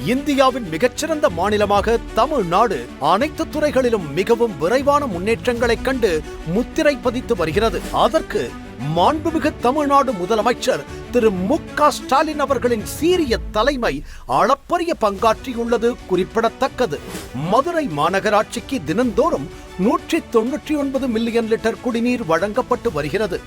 இந்தியாவின் மிகச்சிறந்த மாநிலமாக தமிழ்நாடு அனைத்து துறைகளிலும் மிகவும் விரைவான முன்னேற்றங்களைக் கண்டு முத்திரை பதித்து வருகிறது. அதற்கு மாண்புமிகு தமிழ்நாடு முதலமைச்சர் திரு மு.க. ஸ்டாலின் அவர்களின் சீரிய தலைமை அளப்பரிய பங்காற்றியுள்ளது குறிப்பிடத்தக்கது. மதுரை மாநகராட்சிக்கு தினந்தோறும் 199 மில்லியன் லிட்டர் குடிநீர் வழங்கப்பட்டு வருகிறது.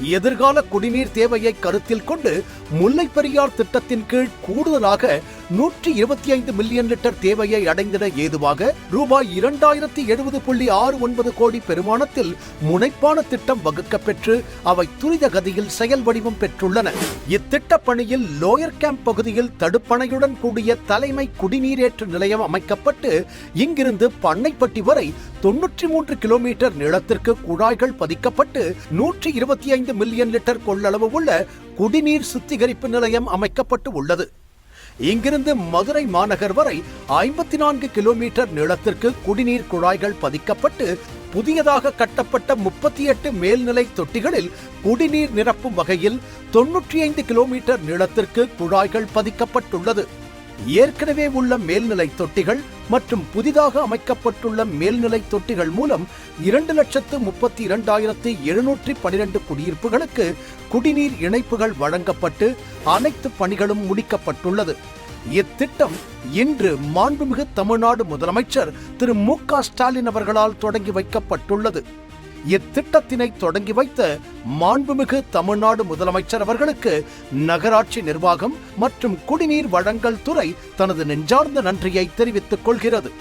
எதிர்கால குடிநீர் தேவையை கருத்தில் கொண்டு முல்லை பெரியார் திட்டத்தின் கீழ் கூடுதலாக 125 மில்லியன் லிட்டர் தேவையை அடைந்திட ஏதுவாக ரூபாய் 2070.69 கோடி பெருமானத்தில் முனைப்பான திட்டம் வகுக்கப்பெற்று அவை துரித கதியில் செயல் வடிவம் பெற்றுள்ளன. இத்திட்ட பணியில் லோயர் கேம்ப் பகுதியில் தடுப்பணையுடன் கூடிய தலைமை குடிநீரேற்று நிலையம் அமைக்கப்பட்டு இங்கிருந்து பண்ணைப்பட்டி வரை 93 கிலோமீட்டர் நீளத்திற்கு குழாய்கள் பதிக்கப்பட்டு 125 மில்லியன் லிட்டர் கொள்ளளவு உள்ள குடிநீர் சுத்திகரிப்பு நிலையம் அமைக்கப்பட்டு உள்ளது. இங்கிருந்து மதுரை மாநகர் வரை 54 கிலோமீட்டர் நீளத்திற்கு குடிநீர் குழாய்கள் பதிக்கப்பட்டு புதியதாக கட்டப்பட்ட 38 மேல்நிலை தொட்டிகளில் குடிநீர் நிரப்பும் வகையில் 95 கிலோமீட்டர் நீளத்திற்கு குழாய்கள் பதிக்கப்பட்டுள்ளது. ஏற்கனவே உள்ள மேல்நிலை தொட்டிகள் மற்றும் புதிதாக அமைக்கப்பட்டுள்ள மேல்நிலை தொட்டிகள் மூலம் 2,32,712 குடியிருப்புகளுக்கு குடிநீர் இணைப்புகள் வழங்கப்பட்டு அனைத்து பணிகளும் முடிக்கப்பட்டுள்ளது. இத்திட்டம் இன்று மாண்புமிகு தமிழ்நாடு முதலமைச்சர் திரு மு.க. ஸ்டாலின் அவர்களால் தொடங்கி வைக்கப்பட்டுள்ளது. இத்திட்டத்தினை தொடங்கி வைத்த மாண்புமிகு தமிழ்நாடு முதலமைச்சர் அவர்களுக்கு நகராட்சி நிர்வாகம் மற்றும் குடிநீர் வழங்கல் துறை தனது நெஞ்சார்ந்த நன்றியை தெரிவித்துக் கொள்கிறது.